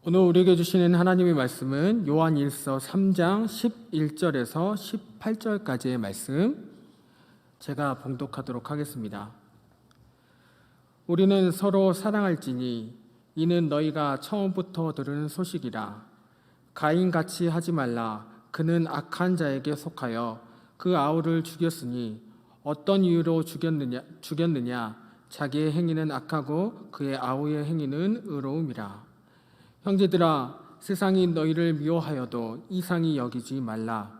오늘 우리에게 주시는 하나님의 말씀은 요한일서 3장 11절에서 18절까지의 말씀, 제가 봉독하도록 하겠습니다. 우리는 서로 사랑할지니 이는 너희가 처음부터 들은 소식이라. 가인같이 하지 말라. 그는 악한 자에게 속하여 그 아우를 죽였으니 어떤 이유로 죽였느냐? 자기의 행위는 악하고 그의 아우의 행위는 의로움이라. 형제들아, 세상이 너희를 미워하여도 이상히 여기지 말라.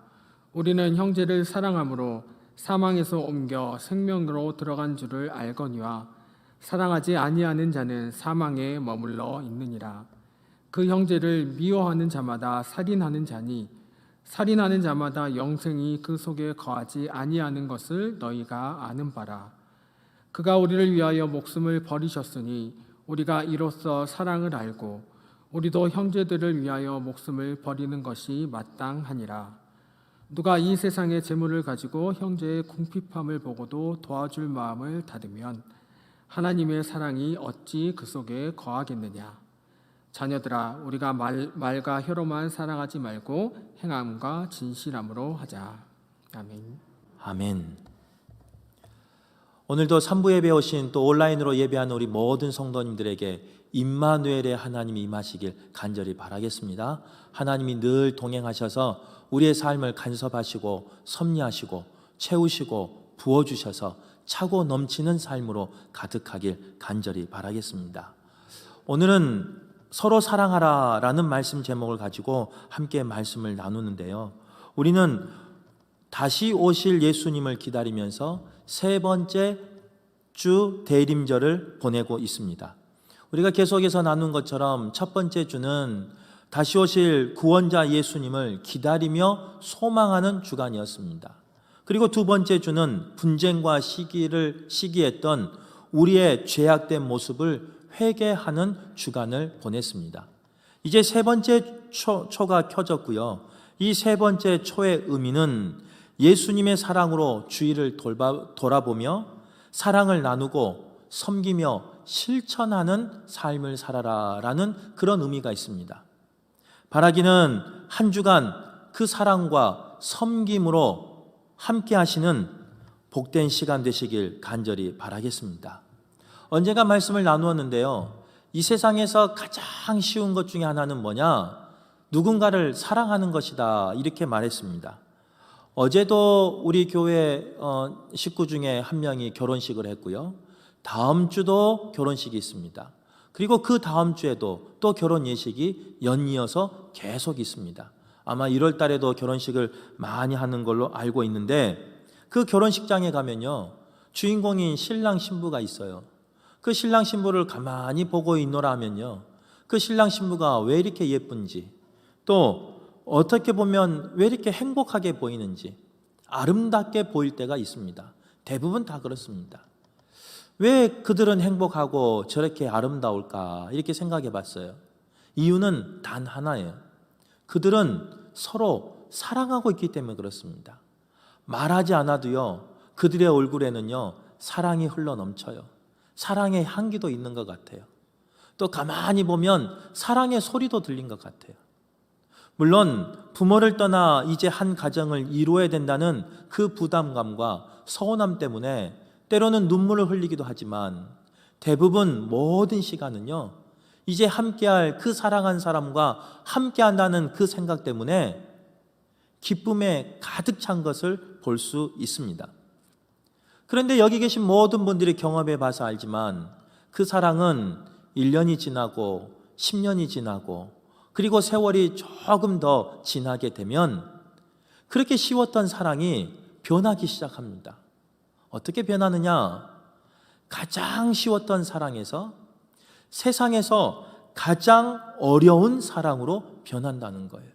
우리는 형제를 사랑함으로 사망에서 옮겨 생명으로 들어간 줄을 알거니와 사랑하지 아니하는 자는 사망에 머물러 있느니라. 그 형제를 미워하는 자마다 살인하는 자니 살인하는 자마다 영생이 그 속에 거하지 아니하는 것을 너희가 아는 바라. 그가 우리를 위하여 목숨을 버리셨으니 우리가 이로써 사랑을 알고 우리도 형제들을 위하여 목숨을 버리는 것이 마땅하니라. 누가 이 세상의 재물을 가지고 형제의 궁핍함을 보고도 도와줄 마음을 닫으면 하나님의 사랑이 어찌 그 속에 거하겠느냐. 자녀들아, 우리가 말과 혀로만 사랑하지 말고 행함과 진실함으로 하자. 아멘. 아멘. 오늘도 3부 예배 오신 또 온라인으로 예배하는 우리 모든 성도님들에게 임마누엘의 하나님이 임하시길 간절히 바라겠습니다. 하나님이 늘 동행하셔서 우리의 삶을 간섭하시고 섭리하시고 채우시고 부어주셔서 차고 넘치는 삶으로 가득하길 간절히 바라겠습니다. 오늘은 서로 사랑하라 라는 말씀 제목을 가지고 함께 말씀을 나누는데요, 우리는 다시 오실 예수님을 기다리면서 세 번째 주 대림절을 보내고 있습니다. 우리가 계속해서 나눈 것처럼 첫 번째 주는 다시 오실 구원자 예수님을 기다리며 소망하는 주간이었습니다. 그리고 두 번째 주는 분쟁과 시기했던 우리의 죄악된 모습을 회개하는 주간을 보냈습니다. 이제 세 번째 초가 켜졌고요. 이 세 번째 초의 의미는 예수님의 사랑으로 주위를 돌아보며 사랑을 나누고 섬기며 실천하는 삶을 살아라 라는 그런 의미가 있습니다. 바라기는 한 주간 그 사랑과 섬김으로 함께 하시는 복된 시간 되시길 간절히 바라겠습니다. 언젠가 말씀을 나누었는데요, 이 세상에서 가장 쉬운 것 중에 하나는 뭐냐? 누군가를 사랑하는 것이다, 이렇게 말했습니다. 어제도 우리 교회 식구 중에 한 명이 결혼식을 했고요, 다음 주도 결혼식이 있습니다. 그리고 그 다음 주에도 또 결혼 예식이 연이어서 계속 있습니다. 아마 1월 달에도 결혼식을 많이 하는 걸로 알고 있는데, 그 결혼식장에 가면요, 주인공인 신랑 신부가 있어요. 그 신랑 신부를 가만히 보고 있노라 하면요, 그 신랑 신부가 왜 이렇게 예쁜지, 또 어떻게 보면 왜 이렇게 행복하게 보이는지, 아름답게 보일 때가 있습니다. 대부분 다 그렇습니다. 왜 그들은 행복하고 저렇게 아름다울까, 이렇게 생각해 봤어요. 이유는 단 하나예요. 그들은 서로 사랑하고 있기 때문에 그렇습니다. 말하지 않아도요, 그들의 얼굴에는요, 사랑이 흘러 넘쳐요. 사랑의 향기도 있는 것 같아요. 또 가만히 보면 사랑의 소리도 들린 것 같아요. 물론 부모를 떠나 이제 한 가정을 이루어야 된다는 그 부담감과 서운함 때문에 때로는 눈물을 흘리기도 하지만, 대부분 모든 시간은요, 이제 함께할 그 사랑한 사람과 함께한다는 그 생각 때문에 기쁨에 가득 찬 것을 볼 수 있습니다. 그런데 여기 계신 모든 분들이 경험해 봐서 알지만, 그 사랑은 1년이 지나고 10년이 지나고 그리고 세월이 조금 더 지나게 되면 그렇게 쉬웠던 사랑이 변하기 시작합니다. 어떻게 변하느냐? 가장 쉬웠던 사랑에서 세상에서 가장 어려운 사랑으로 변한다는 거예요.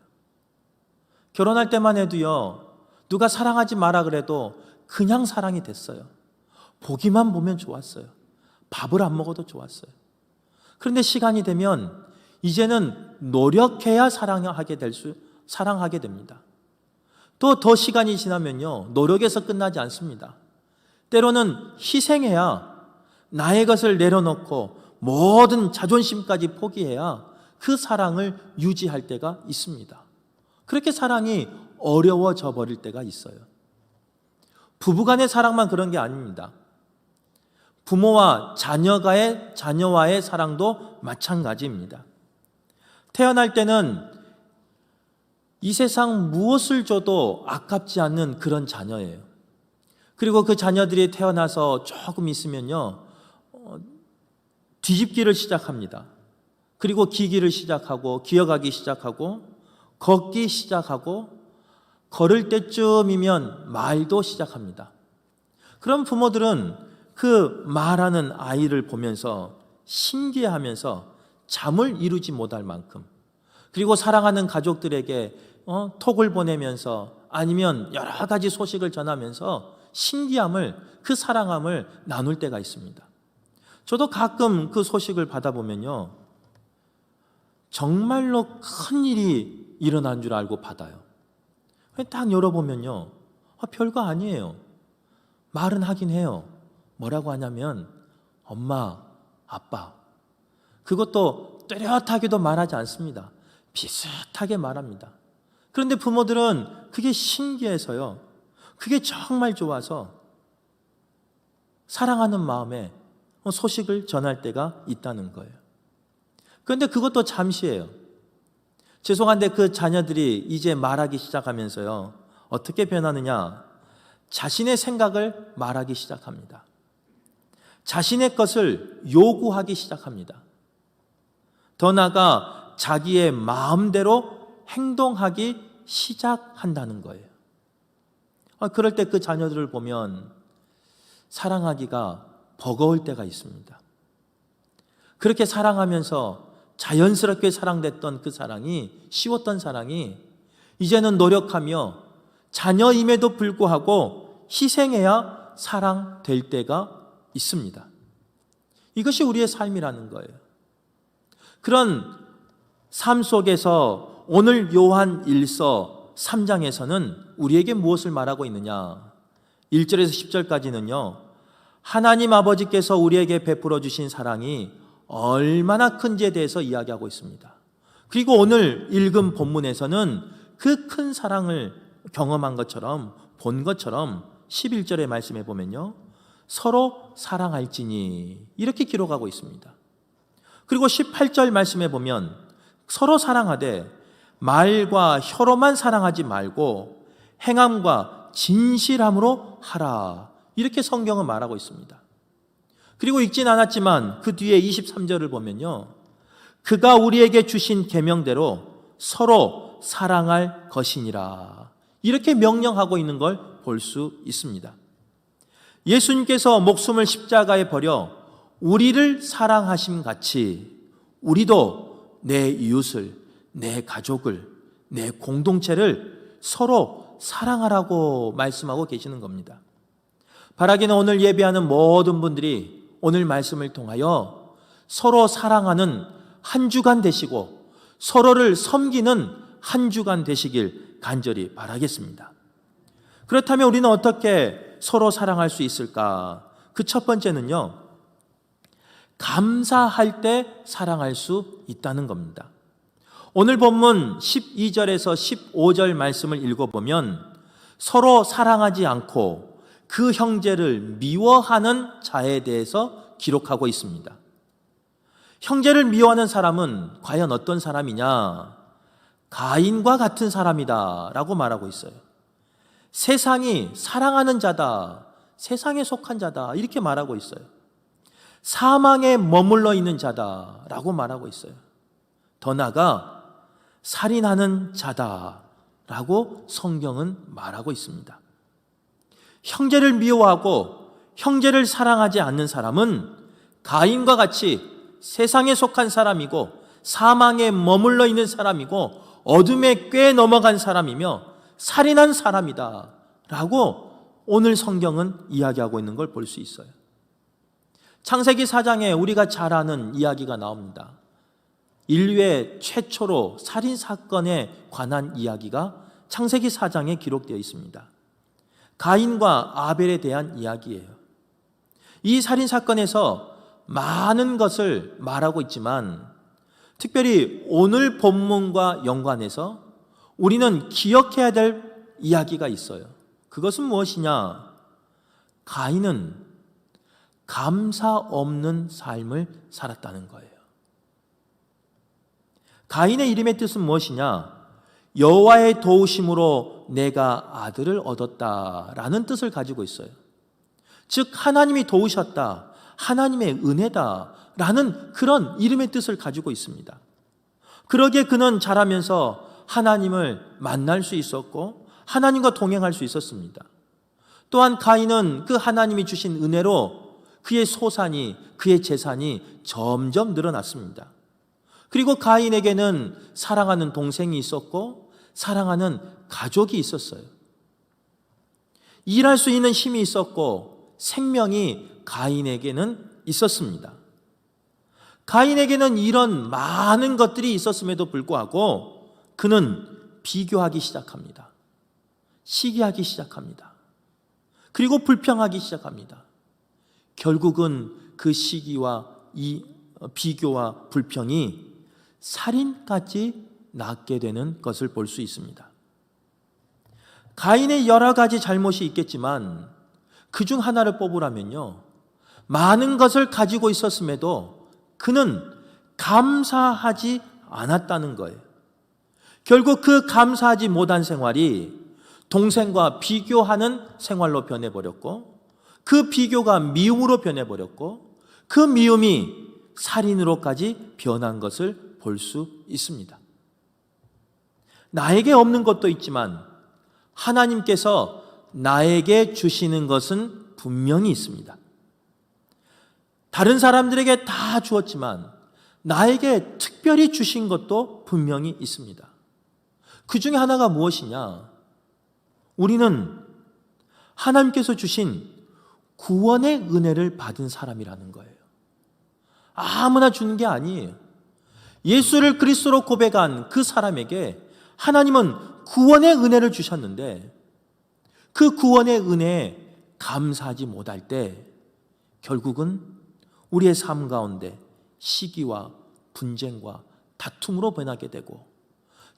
결혼할 때만 해도요, 누가 사랑하지 마라 그래도 그냥 사랑이 됐어요. 보기만 보면 좋았어요. 밥을 안 먹어도 좋았어요. 그런데 시간이 되면 이제는 노력해야 사랑하게 됩니다. 또 더 시간이 지나면요, 노력에서 끝나지 않습니다. 때로는 희생해야, 나의 것을 내려놓고 모든 자존심까지 포기해야 그 사랑을 유지할 때가 있습니다. 그렇게 사랑이 어려워져 버릴 때가 있어요. 부부간의 사랑만 그런 게 아닙니다. 부모와 자녀와의 사랑도 마찬가지입니다. 태어날 때는 이 세상 무엇을 줘도 아깝지 않는 그런 자녀예요. 그리고 그 자녀들이 태어나서 조금 있으면요, 뒤집기를 시작합니다. 그리고 기기를 시작하고, 기어가기 시작하고, 걷기 시작하고, 걸을 때쯤이면 말도 시작합니다. 그럼 부모들은 그 말하는 아이를 보면서 신기해하면서 잠을 이루지 못할 만큼, 그리고 사랑하는 가족들에게 톡을 보내면서 아니면 여러 가지 소식을 전하면서 신기함을, 그 사랑함을 나눌 때가 있습니다. 저도 가끔 그 소식을 받아보면요, 정말로 큰 일이 일어난 줄 알고 받아요. 딱 열어보면요, 별거 아니에요. 말은 하긴 해요. 뭐라고 하냐면 엄마, 아빠. 그것도 뚜렷하게도 말하지 않습니다. 비슷하게 말합니다. 그런데 부모들은 그게 신기해서요, 그게 정말 좋아서 사랑하는 마음에 소식을 전할 때가 있다는 거예요. 그런데 그것도 잠시예요. 죄송한데 그 자녀들이 이제 말하기 시작하면서요, 어떻게 변하느냐? 자신의 생각을 말하기 시작합니다. 자신의 것을 요구하기 시작합니다. 더 나아가 자기의 마음대로 행동하기 시작한다는 거예요. 그럴 때 그 자녀들을 보면 사랑하기가 버거울 때가 있습니다. 그렇게 사랑하면서 자연스럽게 사랑됐던 그 사랑이, 쉬웠던 사랑이 이제는 노력하며 자녀임에도 불구하고 희생해야 사랑될 때가 있습니다. 이것이 우리의 삶이라는 거예요. 그런 삶 속에서 오늘 요한 1서 3장에서는 우리에게 무엇을 말하고 있느냐? 1절에서 10절까지는요, 하나님 아버지께서 우리에게 베풀어 주신 사랑이 얼마나 큰지에 대해서 이야기하고 있습니다. 그리고 오늘 읽은 본문에서는 그 큰 사랑을 경험한 것처럼, 본 것처럼 11절의 말씀에 보면요, 서로 사랑할지니 이렇게 기록하고 있습니다. 그리고 18절 말씀에 보면 서로 사랑하되 말과 혀로만 사랑하지 말고 행함과 진실함으로 하라, 이렇게 성경은 말하고 있습니다. 그리고 읽진 않았지만 그 뒤에 23절을 보면요, 그가 우리에게 주신 계명대로 서로 사랑할 것이니라, 이렇게 명령하고 있는 걸 볼 수 있습니다. 예수님께서 목숨을 십자가에 버려 우리를 사랑하심 같이 우리도 내 이웃을, 내 가족을, 내 공동체를 서로 사랑하라고 말씀하고 계시는 겁니다. 바라기는 오늘 예배하는 모든 분들이 오늘 말씀을 통하여 서로 사랑하는 한 주간 되시고 서로를 섬기는 한 주간 되시길 간절히 바라겠습니다. 그렇다면 우리는 어떻게 서로 사랑할 수 있을까? 그 첫 번째는요, 감사할 때 사랑할 수 있다는 겁니다. 오늘 본문 12절에서 15절 말씀을 읽어보면 서로 사랑하지 않고 그 형제를 미워하는 자에 대해서 기록하고 있습니다. 형제를 미워하는 사람은 과연 어떤 사람이냐? 가인과 같은 사람이다 라고 말하고 있어요. 세상이 사랑하는 자다, 세상에 속한 자다, 이렇게 말하고 있어요. 사망에 머물러 있는 자다 라고 말하고 있어요. 더 나아가 살인하는 자다 라고 성경은 말하고 있습니다. 형제를 미워하고 형제를 사랑하지 않는 사람은 가인과 같이 세상에 속한 사람이고 사망에 머물러 있는 사람이고 어둠에 꽤 넘어간 사람이며 살인한 사람이다 라고 오늘 성경은 이야기하고 있는 걸 볼 수 있어요. 창세기 4장에 우리가 잘 아는 이야기가 나옵니다. 인류의 최초로 살인사건에 관한 이야기가 창세기 4장에 기록되어 있습니다. 가인과 아벨에 대한 이야기예요. 이 살인사건에서 많은 것을 말하고 있지만 특별히 오늘 본문과 연관해서 우리는 기억해야 될 이야기가 있어요. 그것은 무엇이냐? 가인은 감사 없는 삶을 살았다는 거예요. 가인의 이름의 뜻은 무엇이냐? 여호와의 도우심으로 내가 아들을 얻었다라는 뜻을 가지고 있어요. 즉 하나님이 도우셨다, 하나님의 은혜다라는 그런 이름의 뜻을 가지고 있습니다. 그러기에 그는 자라면서 하나님을 만날 수 있었고 하나님과 동행할 수 있었습니다. 또한 가인은 그 하나님이 주신 은혜로 그의 소산이, 그의 재산이 점점 늘어났습니다. 그리고 가인에게는 사랑하는 동생이 있었고 사랑하는 가족이 있었어요. 일할 수 있는 힘이 있었고 생명이 가인에게는 있었습니다. 가인에게는 이런 많은 것들이 있었음에도 불구하고 그는 비교하기 시작합니다. 시기하기 시작합니다. 그리고 불평하기 시작합니다. 결국은 그 시기와 이 비교와 불평이 살인까지 낳게 되는 것을 볼 수 있습니다. 가인의 여러 가지 잘못이 있겠지만 그중 하나를 뽑으라면요, 많은 것을 가지고 있었음에도 그는 감사하지 않았다는 거예요. 결국 그 감사하지 못한 생활이 동생과 비교하는 생활로 변해버렸고, 그 비교가 미움으로 변해버렸고, 그 미움이 살인으로까지 변한 것을 볼 수 있습니다. 나에게 없는 것도 있지만 하나님께서 나에게 주시는 것은 분명히 있습니다. 다른 사람들에게 다 주었지만 나에게 특별히 주신 것도 분명히 있습니다. 그 중에 하나가 무엇이냐? 우리는 하나님께서 주신 구원의 은혜를 받은 사람이라는 거예요. 아무나 주는 게 아니에요. 예수를 그리스도로 고백한 그 사람에게 하나님은 구원의 은혜를 주셨는데 그 구원의 은혜에 감사하지 못할 때 결국은 우리의 삶 가운데 시기와 분쟁과 다툼으로 변하게 되고,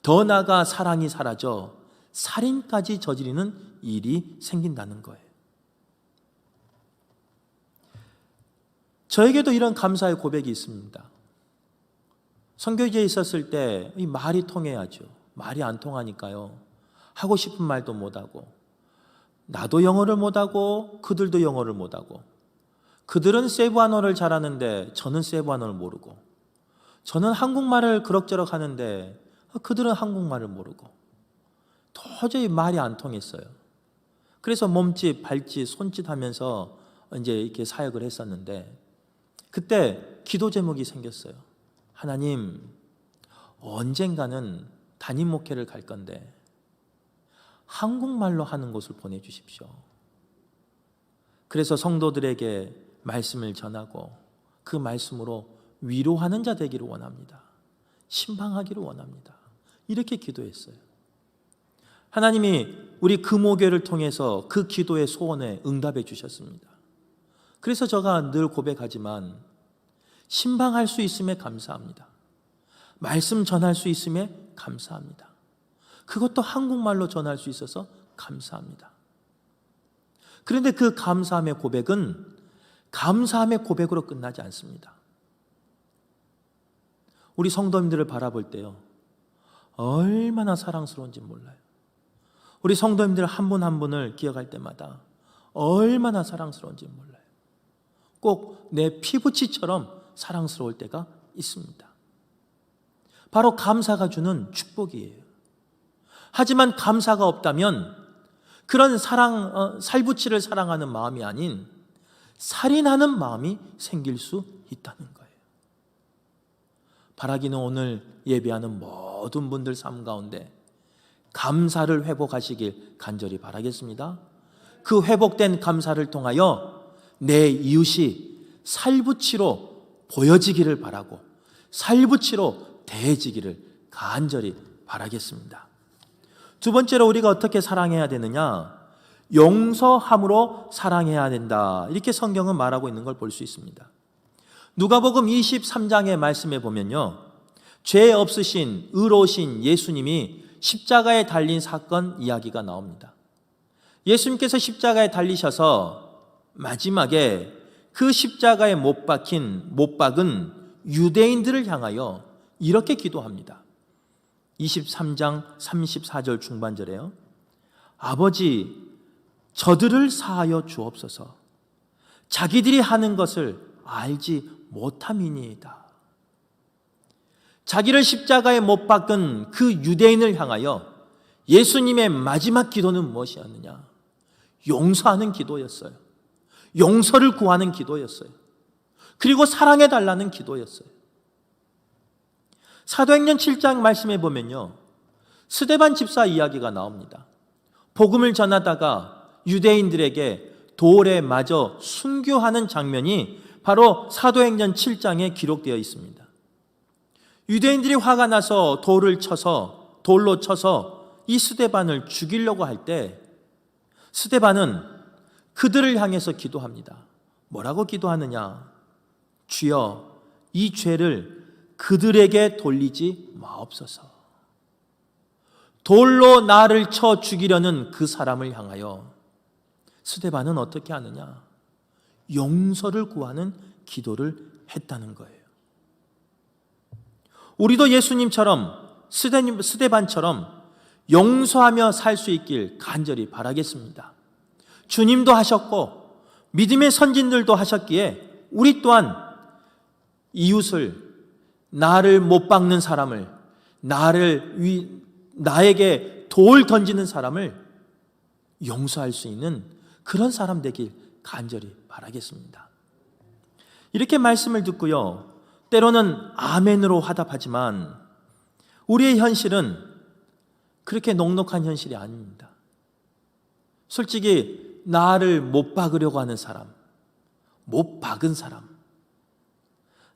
더 나아가 사랑이 사라져 살인까지 저지르는 일이 생긴다는 거예요. 저에게도 이런 감사의 고백이 있습니다. 선교지에 있었을 때 이 말이 통해야죠. 말이 안 통하니까요, 하고 싶은 말도 못하고, 나도 영어를 못하고 그들도 영어를 못하고, 그들은 세부한어를 잘하는데 저는 세부한어를 모르고, 저는 한국말을 그럭저럭 하는데 그들은 한국말을 모르고, 도저히 말이 안 통했어요. 그래서 몸짓, 발짓, 손짓 하면서 이제 이렇게 사역을 했었는데, 그때 기도 제목이 생겼어요. 하나님, 언젠가는 담임 목회를 갈 건데 한국말로 하는 곳을 보내주십시오. 그래서 성도들에게 말씀을 전하고 그 말씀으로 위로하는 자 되기를 원합니다. 신방하기를 원합니다. 이렇게 기도했어요. 하나님이 우리 금오교를 통해서 그 기도의 소원에 응답해 주셨습니다. 그래서 제가 늘 고백하지만 신방할 수 있음에 감사합니다. 말씀 전할 수 있음에 감사합니다. 그것도 한국말로 전할 수 있어서 감사합니다. 그런데 그 감사함의 고백은 감사함의 고백으로 끝나지 않습니다. 우리 성도님들을 바라볼 때요, 얼마나 사랑스러운지 몰라요. 우리 성도님들 한 분 한 분을 기억할 때마다 얼마나 사랑스러운지 몰라요. 꼭 내 피부치처럼 사랑스러울 때가 있습니다. 바로 감사가 주는 축복이에요. 하지만 감사가 없다면 그런 살부치를 사랑하는 마음이 아닌 살인하는 마음이 생길 수 있다는 거예요. 바라기는 오늘 예배하는 모든 분들 삶 가운데 감사를 회복하시길 간절히 바라겠습니다. 그 회복된 감사를 통하여 내 이웃이 살부치로 보여지기를 바라고 살부치로 대해지기를 간절히 바라겠습니다. 두 번째로 우리가 어떻게 사랑해야 되느냐? 용서함으로 사랑해야 된다. 이렇게 성경은 말하고 있는 걸 볼 수 있습니다. 누가복음 23장의 말씀에 보면요, 죄 없으신 의로우신 예수님이 십자가에 달린 사건 이야기가 나옵니다. 예수님께서 십자가에 달리셔서 마지막에 그 십자가에 못 박은 유대인들을 향하여 이렇게 기도합니다. 23장 34절 중반절에요. 아버지, 저들을 사하여 주옵소서. 자기들이 하는 것을 알지 못함이니이다. 자기를 십자가에 못 박은 그 유대인을 향하여 예수님의 마지막 기도는 무엇이었느냐? 용서하는 기도였어요. 용서를 구하는 기도였어요. 그리고 사랑해달라는 기도였어요. 사도행전 7장 말씀해 보면요, 스데반 집사 이야기가 나옵니다. 복음을 전하다가 유대인들에게 돌에 맞아 순교하는 장면이 바로 사도행전 7장에 기록되어 있습니다. 유대인들이 화가 나서 돌로 쳐서 이 스데반을 죽이려고 할 때 스데반은 그들을 향해서 기도합니다. 뭐라고 기도하느냐? 주여, 이 죄를 그들에게 돌리지 마옵소서. 돌로 나를 쳐 죽이려는 그 사람을 향하여 스데반은 어떻게 하느냐? 용서를 구하는 기도를 했다는 거예요. 우리도 예수님처럼 스데반처럼 용서하며 살 수 있길 간절히 바라겠습니다. 주님도 하셨고 믿음의 선진들도 하셨기에 우리 또한 이웃을, 나를 못 박는 사람을, 나에게 돌 던지는 사람을 용서할 수 있는 그런 사람 되길 간절히 바라겠습니다. 이렇게 말씀을 듣고요, 때로는 아멘으로 화답하지만 우리의 현실은 그렇게 녹록한 현실이 아닙니다. 솔직히 나를 못 박으려고 하는 사람, 못 박은 사람,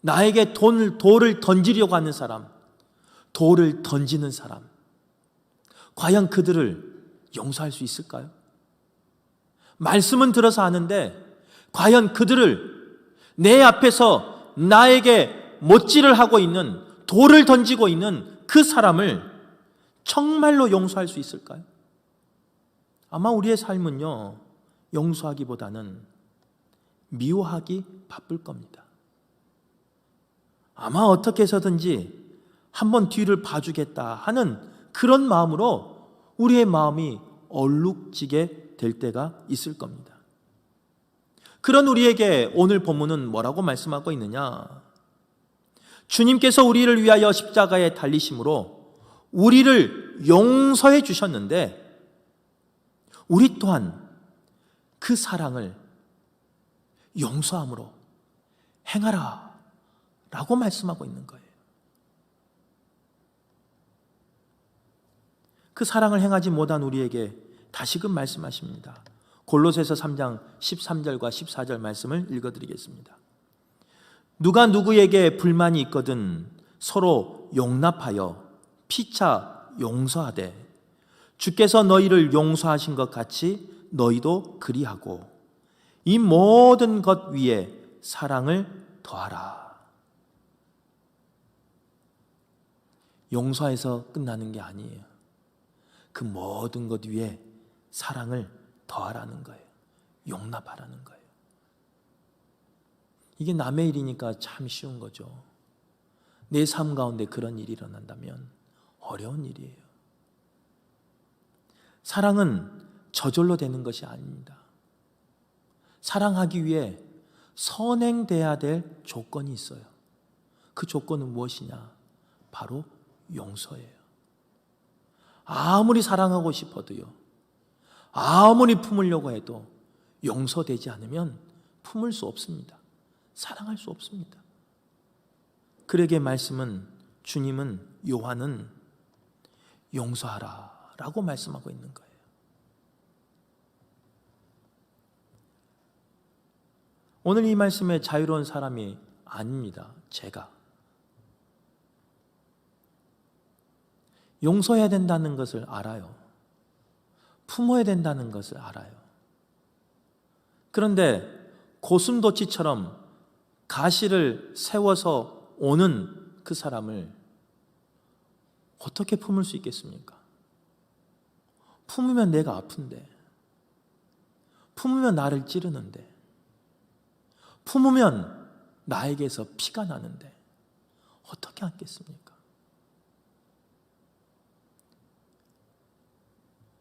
나에게 돌을 던지려고 하는 사람, 돌을 던지는 사람, 과연 그들을 용서할 수 있을까요? 말씀은 들어서 아는데 과연 그들을 내 앞에서 나에게 못질을 하고 있는, 돌을 던지고 있는 그 사람을 정말로 용서할 수 있을까요? 아마 우리의 삶은요, 용서하기보다는 미워하기 바쁠 겁니다. 아마 어떻게 해서든지 한번 뒤를 봐주겠다 하는 그런 마음으로 우리의 마음이 얼룩지게 될 때가 있을 겁니다. 그런 우리에게 오늘 본문은 뭐라고 말씀하고 있느냐? 주님께서 우리를 위하여 십자가에 달리심으로 우리를 용서해 주셨는데 우리 또한 그 사랑을 용서함으로 행하라 라고 말씀하고 있는 거예요. 그 사랑을 행하지 못한 우리에게 다시금 말씀하십니다. 골로새서 3장 13절과 14절 말씀을 읽어드리겠습니다. 누가 누구에게 불만이 있거든 서로 용납하여 피차 용서하되 주께서 너희를 용서하신 것 같이 너희도 그리하고 이 모든 것 위에 사랑을 더하라. 용서해서 끝나는 게 아니에요. 그 모든 것 위에 사랑을 더하라는 거예요. 용납하라는 거예요. 이게 남의 일이니까 참 쉬운 거죠. 내 삶 가운데 그런 일이 일어난다면 어려운 일이에요. 사랑은 저절로 되는 것이 아닙니다. 사랑하기 위해 선행돼야 될 조건이 있어요. 그 조건은 무엇이냐? 바로 용서예요. 아무리 사랑하고 싶어도요, 아무리 품으려고 해도 용서되지 않으면 품을 수 없습니다. 사랑할 수 없습니다. 그에게 말씀은, 주님은, 요한은 용서하라 라고 말씀하고 있는 거예요. 오늘 이 말씀에 자유로운 사람이 아닙니다. 제가 용서해야 된다는 것을 알아요. 품어야 된다는 것을 알아요. 그런데 고슴도치처럼 가시를 세워서 오는 그 사람을 어떻게 품을 수 있겠습니까? 품으면 내가 아픈데, 품으면 나를 찌르는데, 품으면 나에게서 피가 나는데 어떻게 안겠습니까?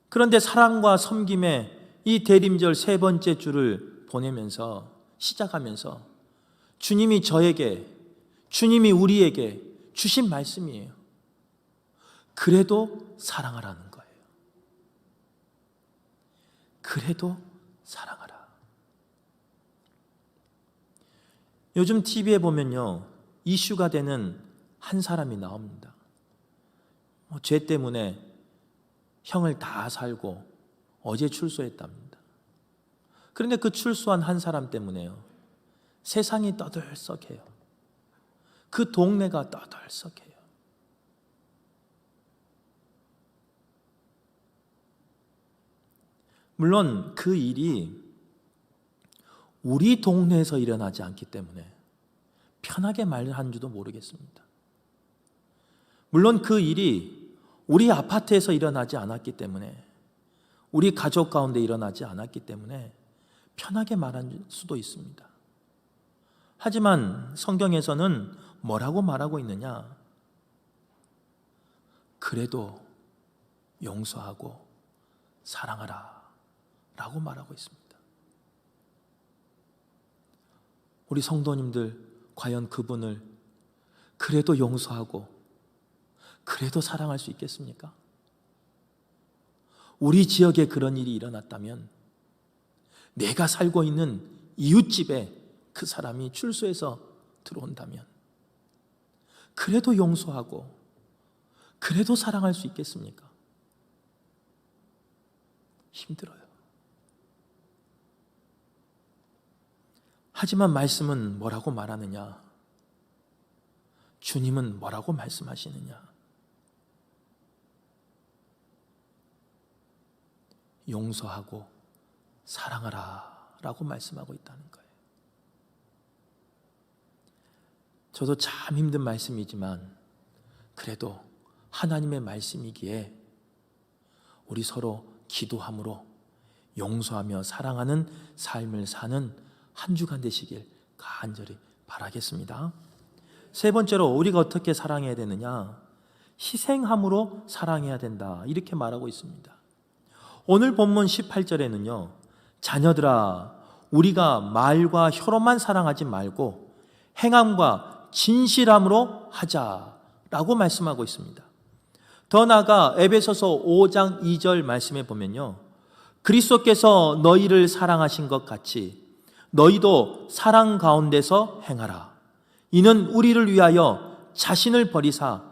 그런데 사랑과 섬김의 이 대림절 세 번째 주를 보내면서 시작하면서 주님이 저에게, 주님이 우리에게 주신 말씀이에요. 그래도 사랑하라는 거예요. 그래도 사랑하라. 요즘 TV에 보면요, 이슈가 되는 한 사람이 나옵니다. 죄 때문에 형을 다 살고 어제 출소했답니다. 그런데 그 출소한 한 사람 때문에요, 세상이 떠들썩해요. 그 동네가 떠들썩해요. 물론 그 일이 우리 동네에서 일어나지 않기 때문에 편하게 말하는지도 모르겠습니다. 물론 그 일이 우리 아파트에서 일어나지 않았기 때문에, 우리 가족 가운데 일어나지 않았기 때문에 편하게 말할 수도 있습니다. 하지만 성경에서는 뭐라고 말하고 있느냐? 그래도 용서하고 사랑하라 라고 말하고 있습니다. 우리 성도님들, 과연 그분을 그래도 용서하고 그래도 사랑할 수 있겠습니까? 우리 지역에 그런 일이 일어났다면, 내가 살고 있는 이웃집에 그 사람이 출소해서 들어온다면 그래도 용서하고 그래도 사랑할 수 있겠습니까? 힘들어요. 하지만 말씀은 뭐라고 말하느냐? 주님은 뭐라고 말씀하시느냐? 용서하고 사랑하라 라고 말씀하고 있다는 거예요. 저도 참 힘든 말씀이지만 그래도 하나님의 말씀이기에 우리 서로 기도함으로 용서하며 사랑하는 삶을 사는 한 주간 되시길 간절히 바라겠습니다. 세 번째로 우리가 어떻게 사랑해야 되느냐? 희생함으로 사랑해야 된다, 이렇게 말하고 있습니다. 오늘 본문 18절에는요, 자녀들아, 우리가 말과 혀로만 사랑하지 말고 행함과 진실함으로 하자라고 말씀하고 있습니다. 더 나아가 에베소서 5장 2절 말씀에 보면요, 그리스도께서 너희를 사랑하신 것 같이 너희도 사랑 가운데서 행하라. 이는 우리를 위하여 자신을 버리사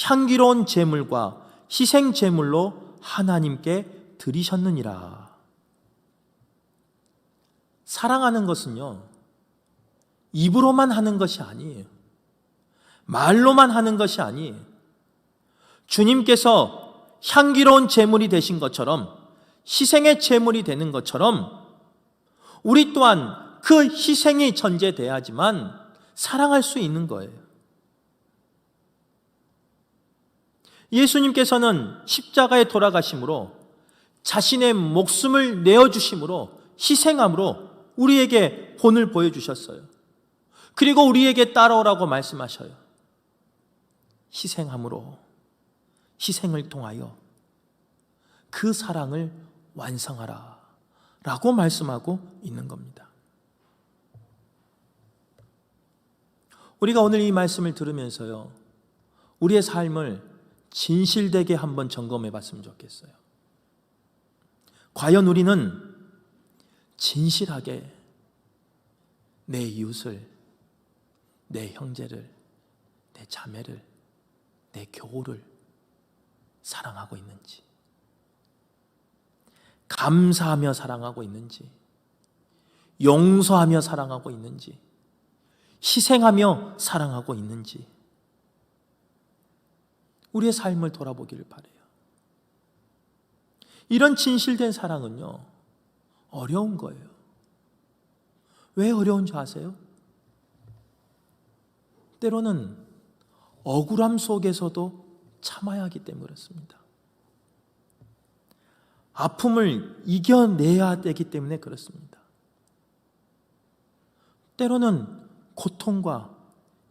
향기로운 제물과 희생 제물로 하나님께 드리셨느니라. 사랑하는 것은요, 입으로만 하는 것이 아니에요. 말로만 하는 것이 아니에요. 주님께서 향기로운 제물이 되신 것처럼, 희생의 제물이 되는 것처럼 우리 또한 그 희생이 전제돼야지만 사랑할 수 있는 거예요. 예수님께서는 십자가에 돌아가심으로, 자신의 목숨을 내어주심으로, 희생함으로 우리에게 본을 보여주셨어요. 그리고 우리에게 따라오라고 말씀하셔요. 희생함으로, 희생을 통하여 그 사랑을 완성하라 라고 말씀하고 있는 겁니다. 우리가 오늘 이 말씀을 들으면서요, 우리의 삶을 진실되게 한번 점검해 봤으면 좋겠어요. 과연 우리는 진실하게 내 이웃을, 내 형제를, 내 자매를, 내 교우를 사랑하고 있는지, 감사하며 사랑하고 있는지, 용서하며 사랑하고 있는지, 희생하며 사랑하고 있는지, 우리의 삶을 돌아보기를 바라요. 이런 진실된 사랑은요, 어려운 거예요. 왜 어려운 줄 아세요? 때로는 억울함 속에서도 참아야 하기 때문에 그렇습니다. 아픔을 이겨내야 되기 때문에 그렇습니다. 때로는 고통과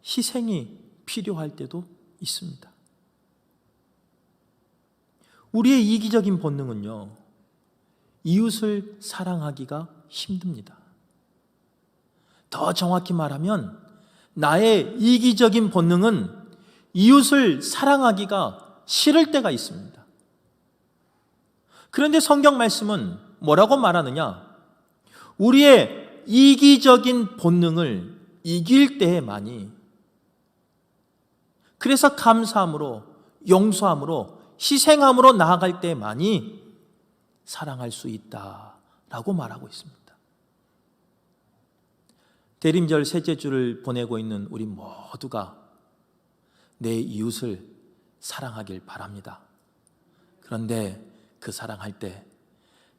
희생이 필요할 때도 있습니다. 우리의 이기적인 본능은요, 이웃을 사랑하기가 힘듭니다. 더 정확히 말하면 나의 이기적인 본능은 이웃을 사랑하기가 싫을 때가 있습니다. 그런데 성경 말씀은 뭐라고 말하느냐? 우리의 이기적인 본능을 이길 때에만이, 그래서 감사함으로, 용서함으로, 희생함으로 나아갈 때만이 사랑할 수 있다라고 말하고 있습니다. 대림절 셋째 주를 보내고 있는 우리 모두가 내 이웃을 사랑하길 바랍니다. 그런데 그 사랑할 때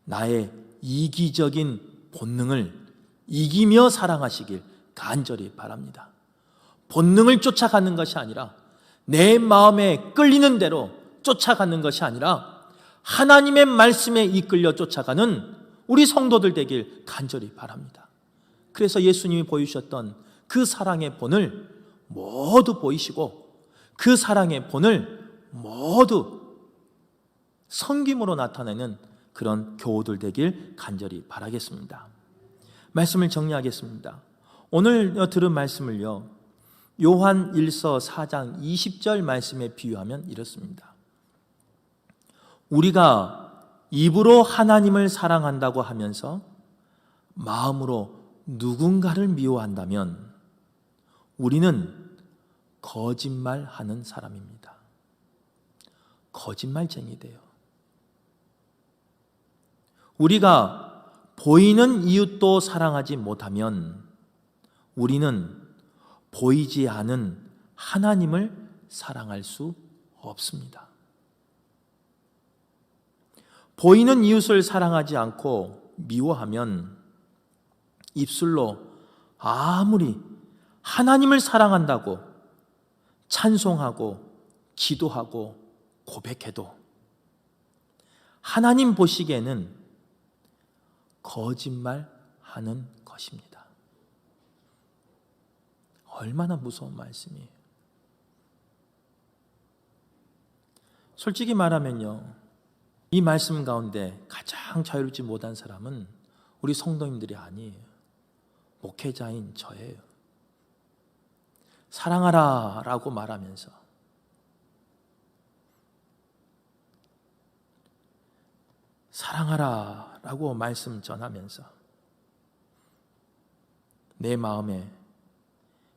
나의 이기적인 본능을 이기며 사랑하시길 간절히 바랍니다. 본능을 쫓아가는 것이 아니라, 내 마음에 끌리는 대로 쫓아가는 것이 아니라 하나님의 말씀에 이끌려 쫓아가는 우리 성도들 되길 간절히 바랍니다. 그래서 예수님이 보여주셨던 그 사랑의 본을 모두 보이시고, 그 사랑의 본을 모두 섬김으로 나타내는 그런 교우들 되길 간절히 바라겠습니다. 말씀을 정리하겠습니다. 오늘 들은 말씀을요, 요한 1서 4장 20절 말씀에 비유하면 이렇습니다. 우리가 입으로 하나님을 사랑한다고 하면서 마음으로 누군가를 미워한다면 우리는 거짓말하는 사람입니다. 거짓말쟁이 돼요. 우리가 보이는 이웃도 사랑하지 못하면 우리는 보이지 않은 하나님을 사랑할 수 없습니다. 보이는 이웃을 사랑하지 않고 미워하면 입술로 아무리 하나님을 사랑한다고 찬송하고 기도하고 고백해도 하나님 보시기에는 거짓말하는 것입니다. 얼마나 무서운 말씀이에요. 솔직히 말하면요, 이 말씀 가운데 가장 자유롭지 못한 사람은 우리 성도님들이 아니에요. 목회자인 저예요. 사랑하라 라고 말하면서, 사랑하라 라고 말씀 전하면서 내 마음에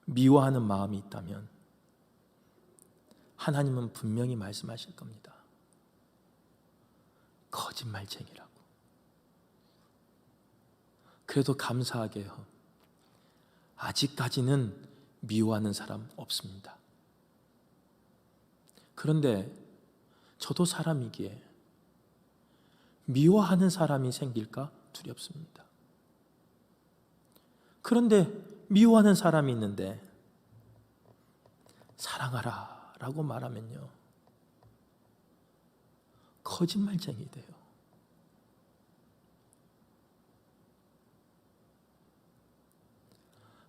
미워하는 마음이 있다면 하나님은 분명히 말씀하실 겁니다. 거짓말쟁이라고. 그래도 감사하게요, 아직까지는 미워하는 사람 없습니다. 그런데 저도 사람이기에 미워하는 사람이 생길까 두렵습니다. 그런데 미워하는 사람이 있는데 사랑하라 라고 말하면요, 거짓말쟁이 돼요.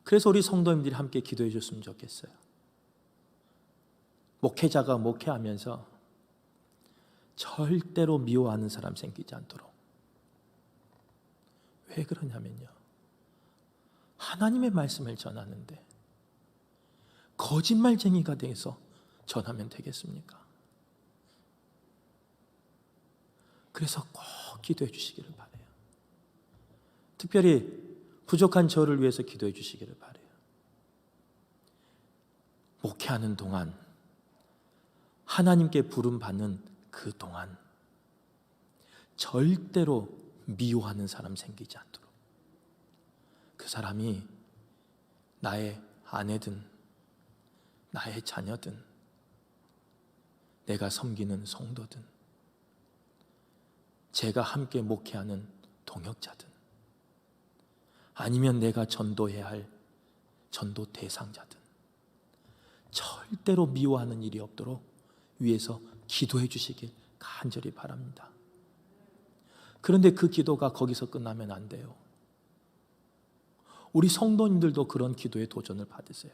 그래서 우리 성도님들이 함께 기도해 줬으면 좋겠어요. 목회자가 목회하면서 절대로 미워하는 사람 생기지 않도록. 왜 그러냐면요, 하나님의 말씀을 전하는데 거짓말쟁이가 돼서 전하면 되겠습니까? 그래서 꼭 기도해 주시기를 바라요. 특별히 부족한 저를 위해서 기도해 주시기를 바라요. 목회하는 동안, 하나님께 부름받는 그 동안 절대로 미워하는 사람 생기지 않도록, 그 사람이 나의 아내든 나의 자녀든 내가 섬기는 성도든 제가 함께 목회하는 동역자든 아니면 내가 전도해야 할 전도 대상자든 절대로 미워하는 일이 없도록 위해서 기도해 주시길 간절히 바랍니다. 그런데 그 기도가 거기서 끝나면 안 돼요. 우리 성도님들도 그런 기도의 도전을 받으세요.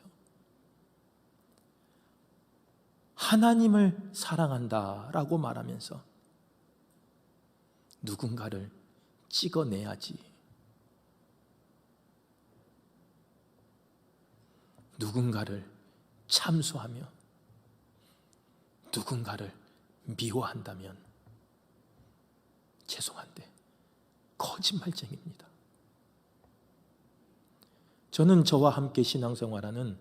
하나님을 사랑한다라고 말하면서 누군가를 찍어내야지, 누군가를 참수하며 누군가를 미워한다면 죄송한데 거짓말쟁입니다. 저는 저와 함께 신앙생활하는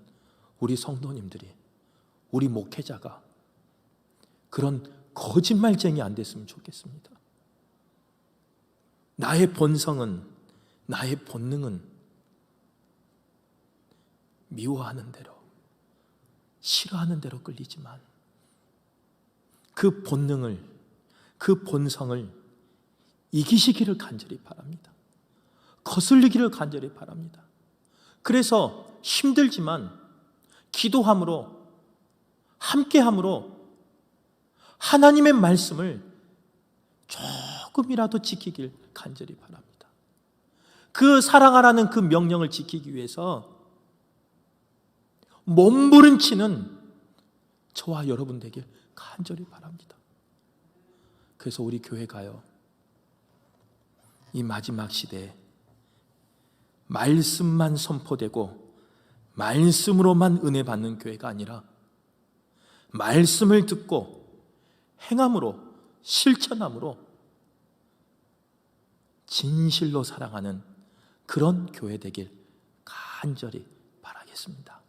우리 성도님들이, 우리 목회자가 그런 거짓말쟁이 안 됐으면 좋겠습니다. 나의 본성은, 나의 본능은 미워하는 대로, 싫어하는 대로 끌리지만 그 본능을, 그 본성을 이기시기를 간절히 바랍니다. 거슬리기를 간절히 바랍니다. 그래서 힘들지만 기도함으로, 함께함으로 하나님의 말씀을 조금이라도 지키길 간절히 바랍니다. 그 사랑하라는 그 명령을 지키기 위해서 몸부림치는 저와 여러분 되길 간절히 바랍니다. 그래서 우리 교회가요, 이 마지막 시대에 말씀만 선포되고 말씀으로만 은혜 받는 교회가 아니라 말씀을 듣고 행함으로, 실천함으로 진실로 사랑하는 그런 교회 되길 간절히 바라겠습니다.